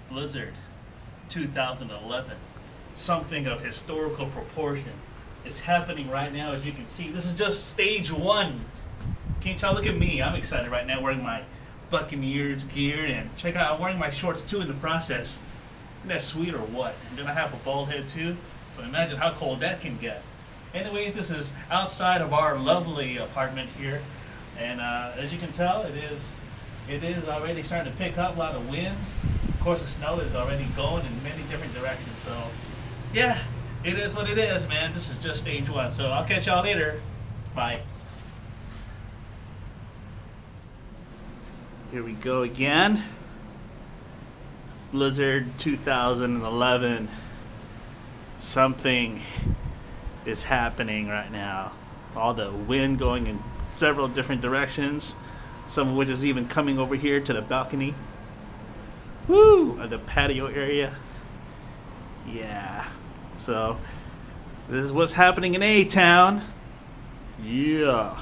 Blizzard 2011. Something of historical proportion. It's happening right now, as you can see. This is just stage one. Can you tell? Look at me. I'm excited right now, wearing my Buccaneers gear, and check out, I'm wearing my shorts too in the process. Isn't that sweet or what? And then I have a bald head too, so imagine how cold that can get. Anyways, this is outside of our lovely apartment here, and as you can tell, it is already starting to pick up a lot of winds. Of course, the snow is already going in many different directions, so yeah, it is what it is, man. This is just stage one, so I'll catch y'all later. Bye. Here we go again. Blizzard 2011. Something is happening right now. All the wind going in several different directions, some of which is even coming over here to the balcony. Woo! Or the patio area. Yeah. So, this is what's happening in A-Town. Yeah.